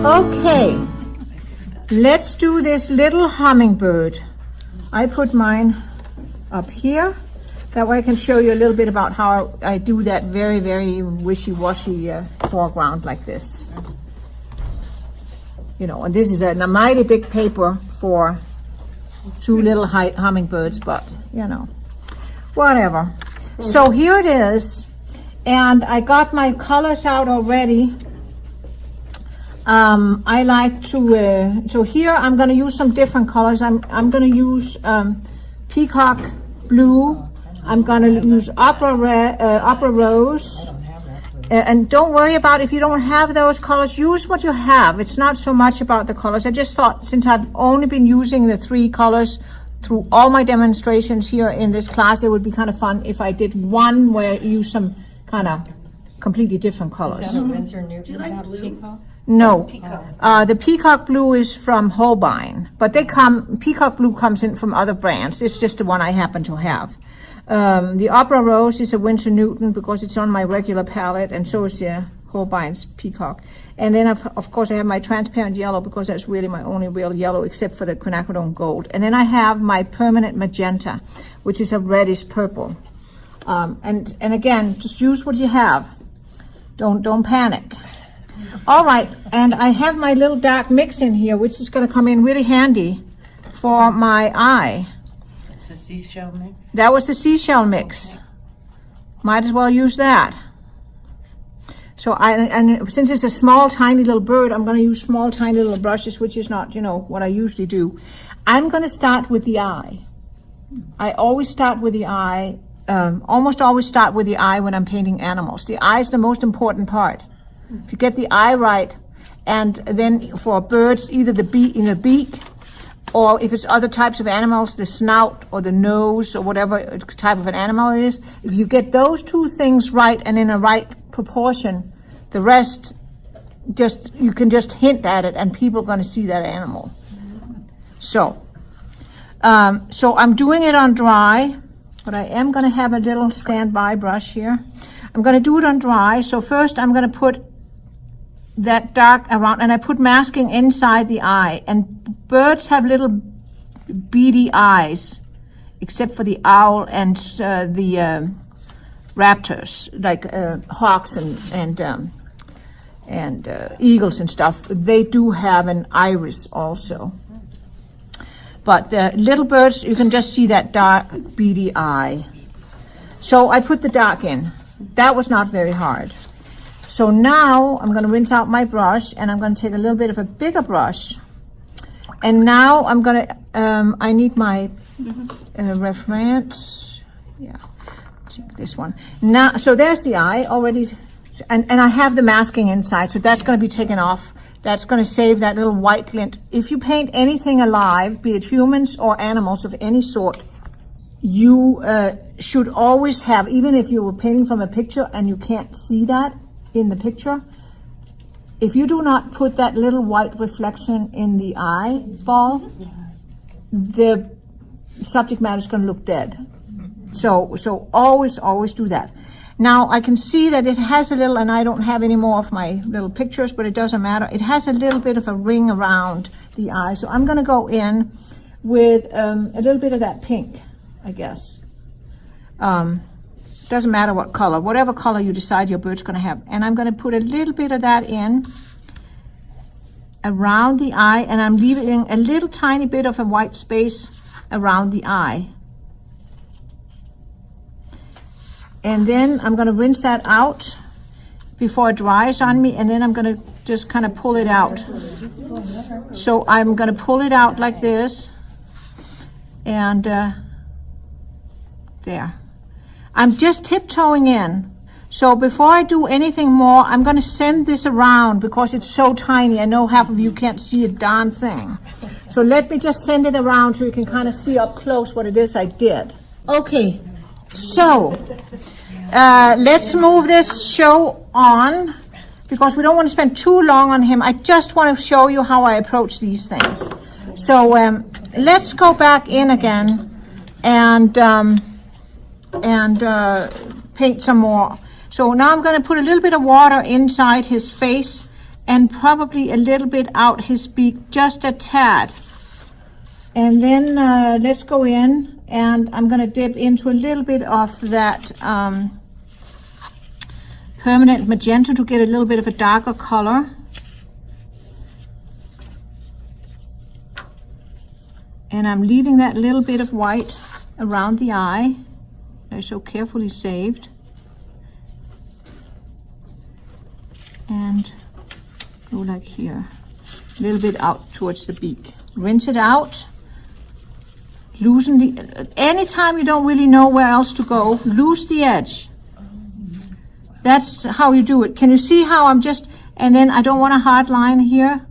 Okay, let's do this little hummingbird. I put mine up here. That way I can show you a little bit about how I do that very, very wishy-washy foreground like this. You know, and this is a mighty big paper for two little hummingbirds, but, you know, whatever. So here it is, and I got my colors out already. I like to, so here I'm going to use some different colors. I'm going to use Peacock Blue. I'm going to use Opera Rose. And don't worry about if you don't have those colors. Use what you have. It's not so much about the colors. I just thought, since I've only been using the 3 colors through all my demonstrations here in this class, it would be kind of fun if I did one where I use some kind of completely different colors. Is that a Winsor Newton? Do you like blue? No, the Peacock Blue is from Holbein, but Peacock Blue comes in from other brands. It's just the one I happen to have. The Opera Rose is a Winsor Newton because it's on my regular palette, and so is the Holbein's Peacock. And then, of course, I have my transparent yellow because that's really my only real yellow, except for the quinacridone gold. And then I have my permanent magenta, which is a reddish purple. And again, just use what you have. Don't panic. All right, and I have my little dark mix in here, which is going to come in really handy for my eye. It's the seashell mix? That was the seashell mix. Might as well use that. So and since it's a small, tiny little bird, I'm going to use small, tiny little brushes, which is not, you know, what I usually do. I'm going to start with the eye. I always start with the eye, almost always start with the eye when I'm painting animals. The eye is the most important part. If you get the eye right, and then for birds, either the beak, or if it's other types of animals, the snout or the nose or whatever type of an animal it is, if you get those 2 things right and in a right proportion, the rest, you can just hint at it and people are going to see that animal. So I'm doing it on dry, but I am going to have a little standby brush here. I'm going to do it on dry. So first I'm going to put that dark around, and I put masking inside the eye. And birds have little beady eyes, except for the owl and the raptors, like hawks and eagles and stuff. They do have an iris also. But the little birds, you can just see that dark beady eye. So I put the dark in. That was not very hard. So now I'm going to rinse out my brush, and I'm going to take a little bit of a bigger brush. And now I'm going to, I need my reference. Yeah, take this one. Now, so there's the eye already. And I have the masking inside, so that's going to be taken off. That's going to save that little white glint. If you paint anything alive, be it humans or animals of any sort, you should always have, even if you were painting from a picture and you can't see that in the picture, if you do not put that little white reflection in the eyeball, the subject matter is going to look dead. So always do that. Now I can see that it has a little, and I don't have any more of my little pictures, but it doesn't matter. It has a little bit of a ring around the eye. So I'm going to go in with a little bit of that pink, I guess. Doesn't matter what color, whatever color you decide your bird's going to have. And I'm going to put a little bit of that in around the eye, and I'm leaving a little tiny bit of a white space around the eye. And then I'm going to rinse that out before it dries on me, and then I'm going to just kind of pull it out. So I'm going to pull it out like this, and there. I'm just tiptoeing in. So before I do anything more, I'm going to send this around because it's so tiny. I know half of you can't see a darn thing. So let me just send it around so you can kind of see up close what it is I did. Okay, so let's move this show on because we don't want to spend too long on him. I just want to show you how I approach these things. So let's go back in again and paint some more. So now I'm going to put a little bit of water inside his face and probably a little bit out his beak, just a tad. And then let's go in, and I'm going to dip into a little bit of that permanent magenta to get a little bit of a darker color. And I'm leaving that little bit of white around the eye. They're so carefully saved. And go like here. A little bit out towards the beak. Rinse it out. Loosen the... Anytime you don't really know where else to go, loose the edge. That's how you do it. Can you see how I'm just... And then I don't want a hard line here.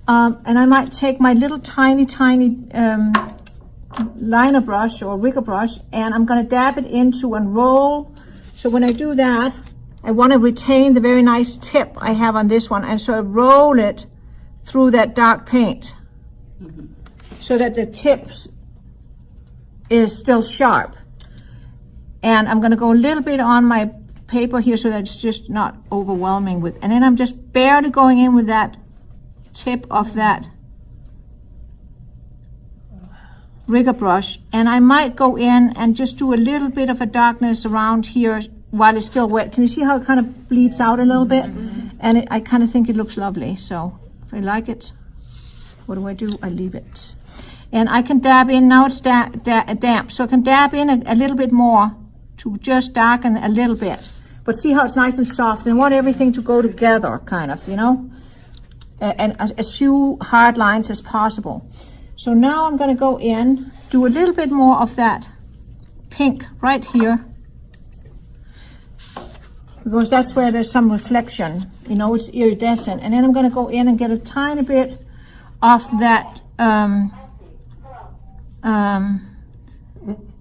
And I might take my little tiny liner brush or rigger brush, and I'm going to dab it into and roll. So when I do that, I want to retain the very nice tip I have on this one, and so I roll it through that dark paint so that the tips is still sharp. And I'm going to go a little bit on my paper here so that it's just not overwhelming with, and then I'm just barely going in with that tip of that rigger brush, and I might go in and just do a little bit of a darkness around here while it's still wet. Can you see how it kind of bleeds out a little bit? And I kind of think it looks lovely. So if I like it, what do? I leave it. And I can dab in, now it's damp, so I can dab in a little bit more to just darken a little bit. But see how it's nice and soft, and I want everything to go together, kind of, you know? And as few hard lines as possible. So now I'm going to go in, do a little bit more of that pink right here, because that's where there's some reflection, you know, it's iridescent. And then I'm going to go in and get a tiny bit of that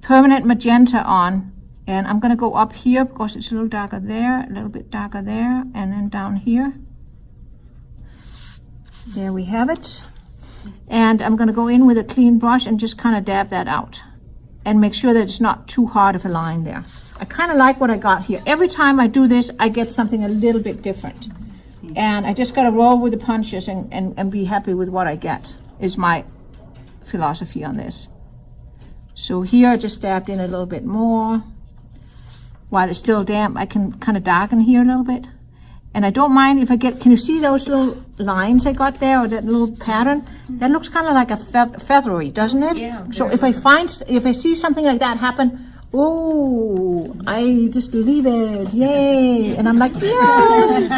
permanent magenta on, and I'm going to go up here because it's a little darker there, a little bit darker there, and then down here. There we have it. And I'm going to go in with a clean brush and just kind of dab that out and make sure that it's not too hard of a line there. I kind of like what I got here. Every time I do this, I get something a little bit different. And I just got to roll with the punches and be happy with what I get, is my philosophy on this. So here I just dabbed in a little bit more. While it's still damp, I can kind of darken here a little bit. And I don't mind if I get, can you see those little lines I got there, or that little pattern? That looks kind of like a feathery, doesn't it? Yeah. So if I see something like that happen, oh, I just leave it, yay. And I'm like, yay,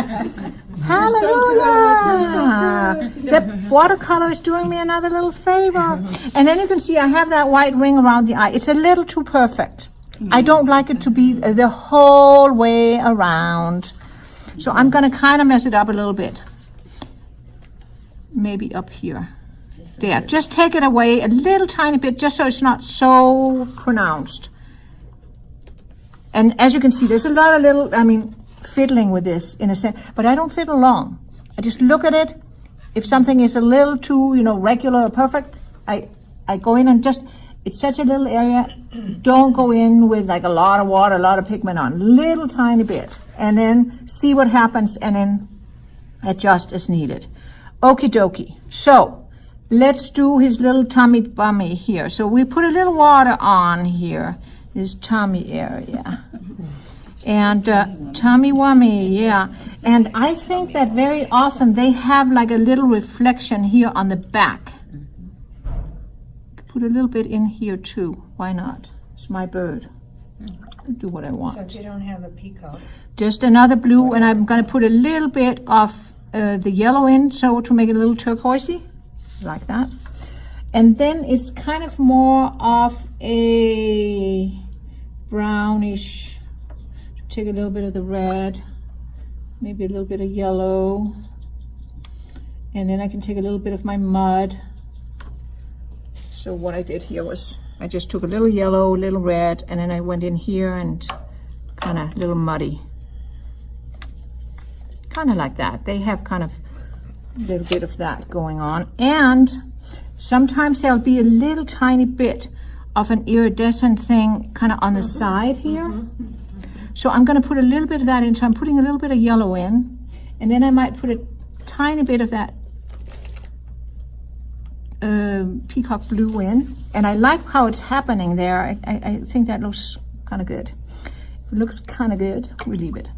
hallelujah. The watercolor is doing me another little favor. And then you can see I have that white ring around the eye. It's a little too perfect. I don't like it to be the whole way around. So I'm going to kind of mess it up a little bit. Maybe up here. There, just take it away a little tiny bit, just so it's not so pronounced. And as you can see, there's a lot of little, fiddling with this in a sense, but I don't fiddle long. I just look at it. If something is a little too, regular or perfect, I go in and just, it's such a little area. Don't go in with like a lot of water, a lot of pigment on, little tiny bit, and then see what happens and then adjust as needed. Okie dokie. So let's do his little tummy bummy here. So we put a little water on here, his tummy area. And tummy wummy, yeah. And I think that very often they have like a little reflection here on the back. Put a little bit in here too. Why not? It's my bird. I'll do what I want. So if you don't have a peacock. Just another blue, and I'm going to put a little bit of the yellow in, so to make it a little turquoisey, like that. And then it's kind of more of a brownish. Take a little bit of the red, maybe a little bit of yellow, and then I can take a little bit of my mud. So what I did here was I just took a little yellow, a little red, and then I went in here and kind of a little muddy. Kind of like that. They have kind of a little bit of that going on. And sometimes there'll be a little tiny bit of an iridescent thing kind of on the side here. So I'm going to put a little bit of that in. So I'm putting a little bit of yellow in, and then I might put tiny bit of that peacock blue in, and I like how it's happening there. I think that looks kind of good. If it looks kind of good, we leave it.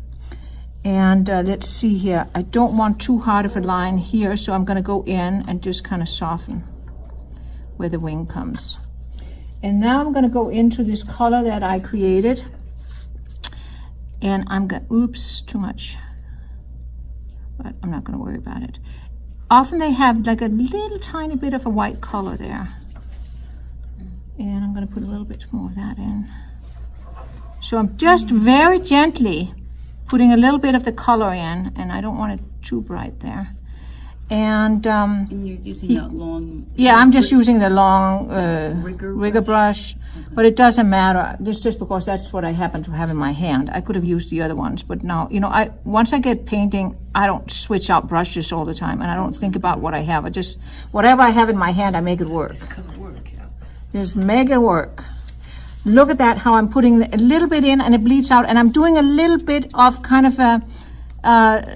And let's see here. I don't want too hard of a line here, so I'm going to go in and just kind of soften where the wing comes. And now I'm going to go into this color that I created, and I'm going to, oops, too much, but I'm not going to worry about it. Often they have like a little tiny bit of a white color there. And I'm going to put a little bit more of that in. So I'm just very gently putting a little bit of the color in, and I don't want it too bright there. And you're using that long... Yeah, I'm just using the long rigger brush, Okay. but it doesn't matter. This just because that's what I happen to have in my hand. I could have used the other ones, but now, you know, once I get painting, I don't switch out brushes all the time, and I don't think about what I have. I just, whatever I have in my hand, I make it work. Just make it work. Look at that, how I'm putting a little bit in and it bleeds out, and I'm doing a little bit of kind of a,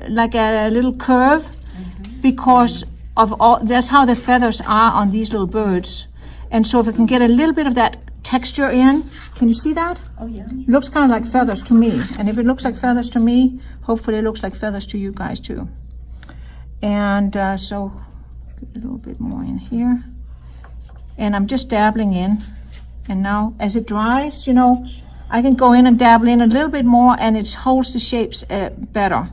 like a little curve, because of all, that's how the feathers are on these little birds. And so if I can get a little bit of that texture in, can you see that? Oh, yeah. It looks kind of like feathers to me. And if it looks like feathers to me, hopefully it looks like feathers to you guys too. And so get a little bit more in here. And I'm just dabbling in. And now as it dries, you know, I can go in and dabble in a little bit more, and it holds the shapes better.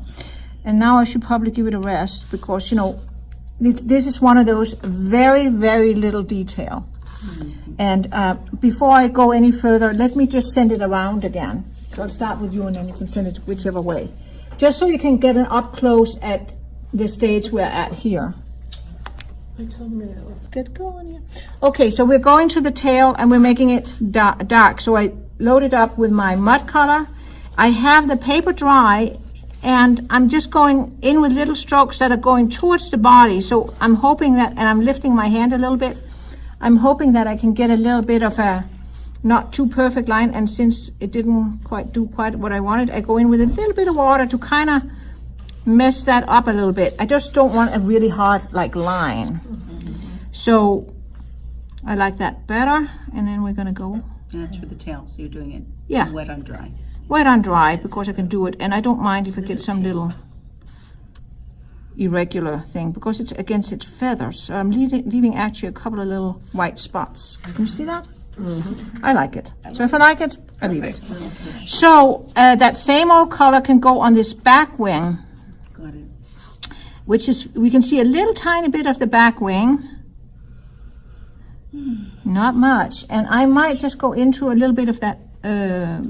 And now I should probably give it a rest, because, you know, this is one of those very, very little detail. And before I go any further, let me just send it around again. So I'll start with you, and then you can send it whichever way. Just so you can get an up close at the stage we're at here. Let's get going here. Okay, so we're going to the tail, and we're making it dark. So I loaded up with my mud color. I have the paper dry, and I'm just going in with little strokes that are going towards the body. So I'm hoping that, and I'm lifting my hand a little bit, I'm hoping that I can get a little bit of a not too perfect line. And since it didn't quite do what I wanted, I go in with a little bit of water to kind of mess that up a little bit. I just don't want a really hard like line. So I like that better. And then we're gonna go. And that's for the tail, so you're doing it wet on dry. Wet on dry, because I can do it, and I don't mind if it gets some little irregular thing, because it's against its feathers. So I'm leaving actually a couple of little white spots. Can you see that? I like it. So if I like it, I leave it. So that same old color can go on this back wing, Got it. which is, we can see a little tiny bit of the back wing. Not much. And I might just go into a little bit of that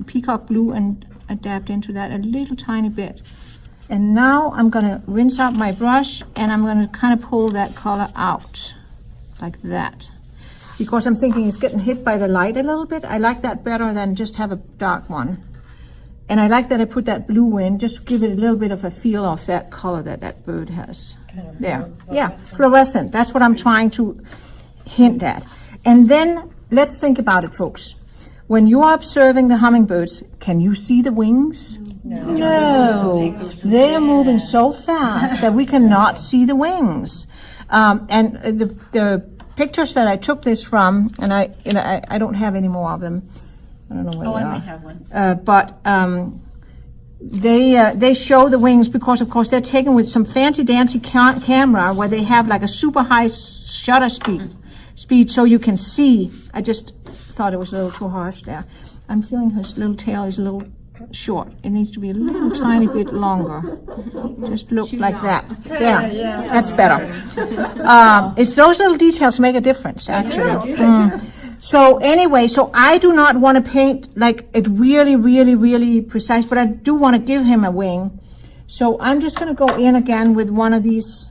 peacock blue and adapt into that a little tiny bit. And now I'm going to rinse out my brush, and I'm going to kind of pull that color out like that, because I'm thinking it's getting hit by the light a little bit. I like that better than just have a dark one. And I like that I put that blue in, just to give it a little bit of a feel of that color that that bird has. There. Yeah, fluorescent. That's what I'm trying to hint at. And then let's think about it, folks. When you are observing the hummingbirds, can you see the wings? No. They are moving so fast that we cannot see the wings. And the pictures that I took this from, and I don't have any more of them. I don't know where they I are. might have one. They show the wings because, of course, they're taken with some fancy dancy camera where they have like a super high shutter speed, so you can see. I just thought it was a little too harsh there. I'm feeling her little tail is a little short. It needs to be a little tiny bit longer. Just look like that. Yeah, that's better. It's those little details make a difference, actually. So anyway, so I do not want to paint like it really, really, really precise, but I do want to give him a wing. So I'm just going to go in again with one of these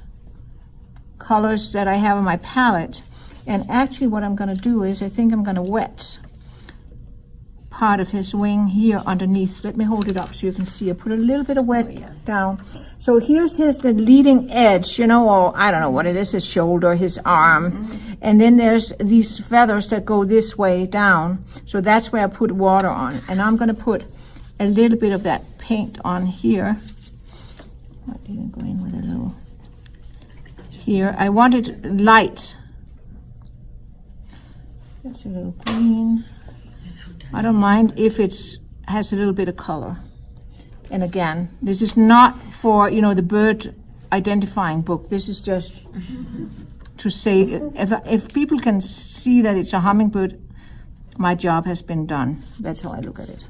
colors that I have on my palette. And actually what I'm going to do is I think I'm going to wet part of his wing here underneath. Let me hold it up so you can see. I put a little bit of wet down. So here's the leading edge, you know, or I don't know what it is, his shoulder, his arm. And then there's these feathers that go this way down. So that's where I put water on. And I'm going to put a little bit of that paint on here. I didn't go in with a little here. I want it light. That's a little green. I don't mind if it's has a little bit of color. And again, this is not for, you know, the bird identifying book. This is just to say, if people can see that it's a hummingbird, my job has been done. That's how I look at it.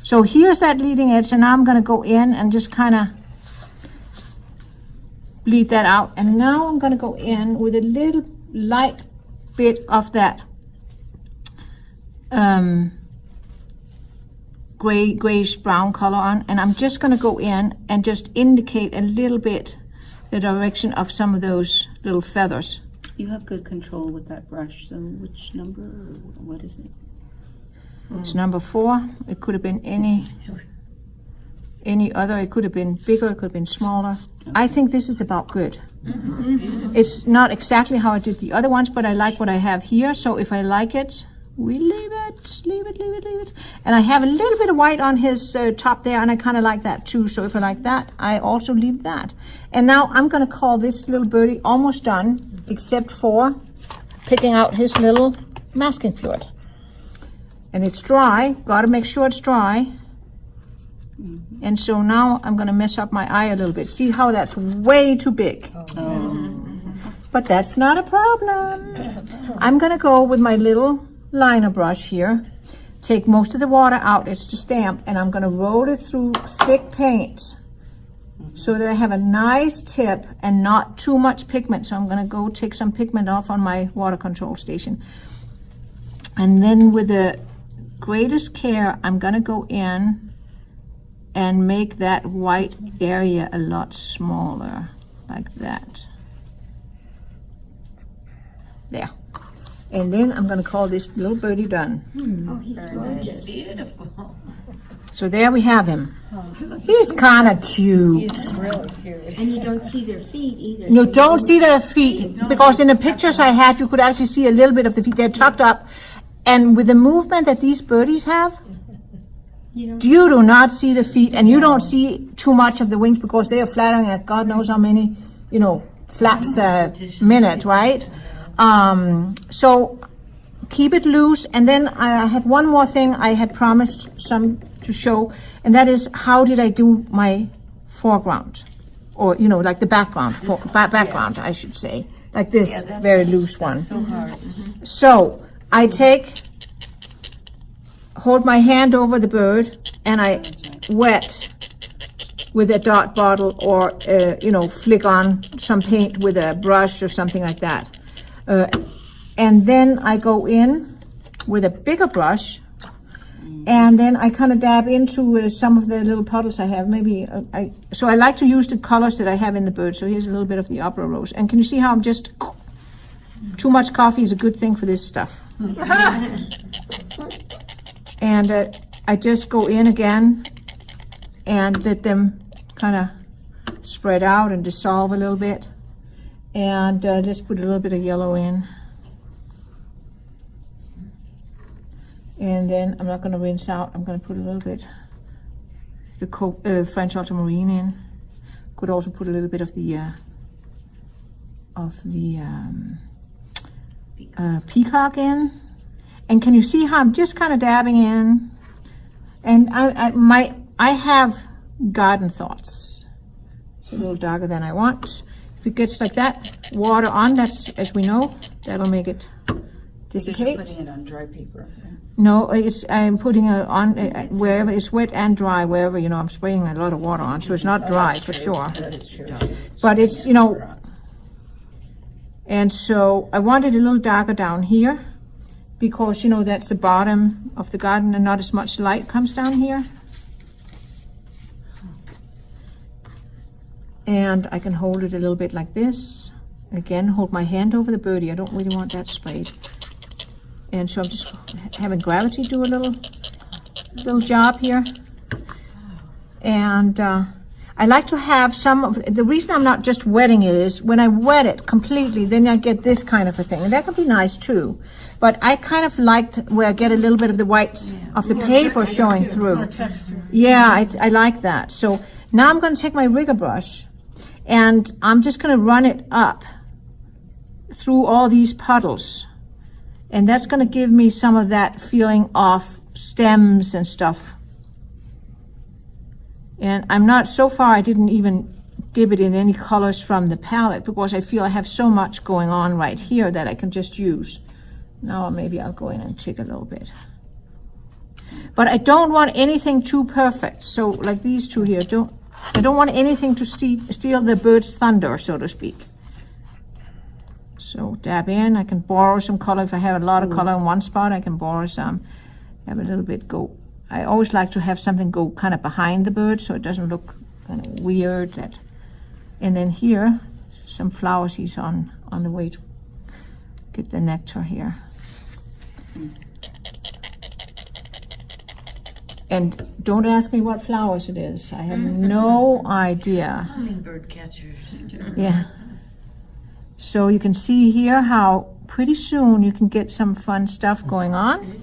So here's that leading edge, and now I'm going to go in and just kind of bleed that out. And now I'm going to go in with a little light bit of that grayish brown color on, and I'm just going to go in and just indicate a little bit the direction of some of those little feathers. You have good control with that brush, so which number, or what is it? It's number 4. It could have been any other. It could have been bigger, it could have been smaller. I think this is about good. It's not exactly how I did the other ones, but I like what I have here, so if I like it, we leave it. And I have a little bit of white on his top there, and I kind of like that too. So if I like that, I also leave that. And now I'm going to call this little birdie almost done, except for picking out his little masking fluid. And it's dry. Got to make sure it's dry. And so now I'm going to mess up my eye a little bit. See how that's way too big. But that's not a problem. I'm going to go with my little liner brush here, take most of the water out, it's to stamp, and I'm going to roll it through thick paint so that I have a nice tip and not too much pigment. So I'm going to go take some pigment off on my water control station, and then with the greatest care I'm going to go in and make that white area a lot smaller, like that. There. And then I'm going to call this little birdie done. Oh, he's gorgeous. Beautiful. So there we have him. He's kind of cute. He's really cute. And you don't see their feet either. You don't see their feet, because in the pictures I had, you could actually see a little bit of the feet. They're tucked up. And with the movement that these birdies have, you do not see the feet, and you don't see too much of the wings because they are flattering at God knows how many, flaps a minute, right? So keep it loose. And then I had one more thing I had promised some to show, and that is how did I do my foreground, or like the background, background I should say, like this very loose one. So hard. So I hold my hand over the bird and I wet with a dot bottle, or flick on some paint with a brush or something like that. And then I go in with a bigger brush, and then I kind of dab into some of the little puddles I have. So I like to use the colors that I have in the bird. So here's a little bit of the opera rose. And can you see how I'm just, too much coffee is a good thing for this stuff. And I just go in again and let them kind of spread out and dissolve a little bit. And just put a little bit of yellow in. And then I'm not going to rinse out. I'm going to put a little bit of the French Ultramarine in. Could also put a little bit of the Peacock in. And can you see how I'm just kind of dabbing in? And I have garden thoughts. It's a little darker than I want. If it gets like that, water on, that's, as we know, that'll make it dissipate. You're putting it on dry paper. No, I'm putting it on wherever it's wet and dry, wherever, I'm spraying a lot of water on, so it's not dry for sure. That is true. But it's, and so I want it a little darker down here, because, that's the bottom of the garden and not as much light comes down here. And I can hold it a little bit like this. Again, hold my hand over the birdie. I don't really want that sprayed. And so I'm just having gravity do a little job here. And I like to have some of, the reason I'm not just wetting it is when I wet it completely, then I get this kind of a thing. And that can be nice too. But I kind of liked where I get a little bit of the whites of the paper showing through. Yeah, I like that. So now I'm going to take my rigger brush, and I'm just going to run it up through all these puddles. And that's going to give me some of that feeling of stems and stuff. And I'm not, so far I didn't even dip it in any colors from the palette because I feel I have so much going on right here that I can just use. Now maybe I'll go in and take a little bit. But I don't want anything too perfect. So like these two here, I don't want anything to steal the bird's thunder, so to speak. So dab in, I can borrow some color. If I have a lot of color in one spot, I can borrow some. Have a little bit go. I always like to have something go kind of behind the bird so it doesn't look kind of weird. And then here, some flowers he's on the way to get the nectar here. And don't ask me what flowers it is. I have no idea. Hummingbird catchers. Yeah. So you can see here how pretty soon you can get some fun stuff going on.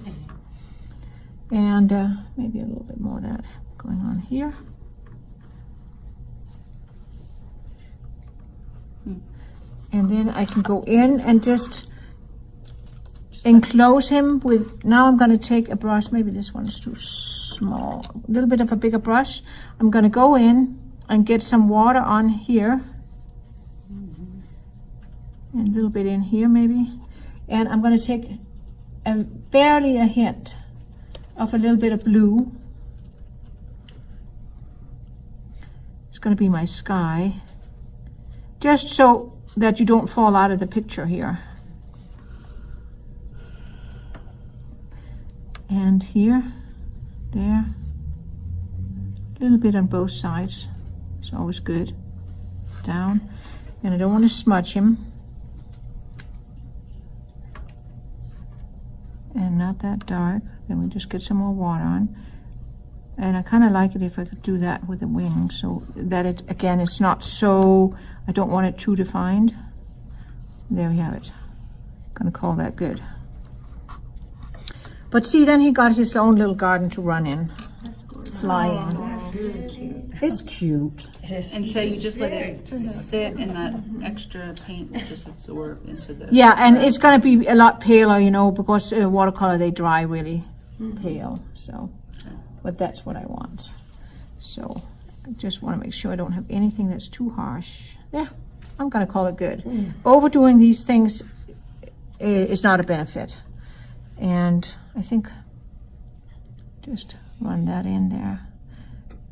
And maybe a little bit more of that going on here. And then I can go in and just enclose him with, now I'm going to take a brush, maybe this one is too small, a little bit of a bigger brush. I'm going to go in and get some water on here. And a little bit in here maybe. And I'm going to take barely a hint of a little bit of blue. It's going to be my sky. Just so that you don't fall out of the picture here. And here, there, a little bit on both sides. It's always good. Down. And I don't want to smudge him. And not that dark. Then we just get some more water on. And I kind of like it if I could do that with the wing, so that it, again, it's not so, I don't want it too defined. There we have it. Gonna call that good. But see, then he got his own little garden to run in. Flying. That's really cute. It's cute. And so you just let it sit and that extra paint will just absorb into the... Yeah, and it's gonna be a lot paler, you know, because watercolor, they dry really pale, so. But that's what I want. So I just want to make sure I don't have anything that's too harsh. Yeah, I'm going to call it good. Overdoing these things is not a benefit. And I think just run that in there.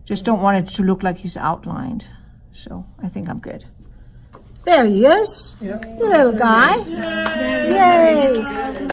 Just don't want it to look like he's outlined. So I think I'm good. There he is. Yep. The little guy. Yay.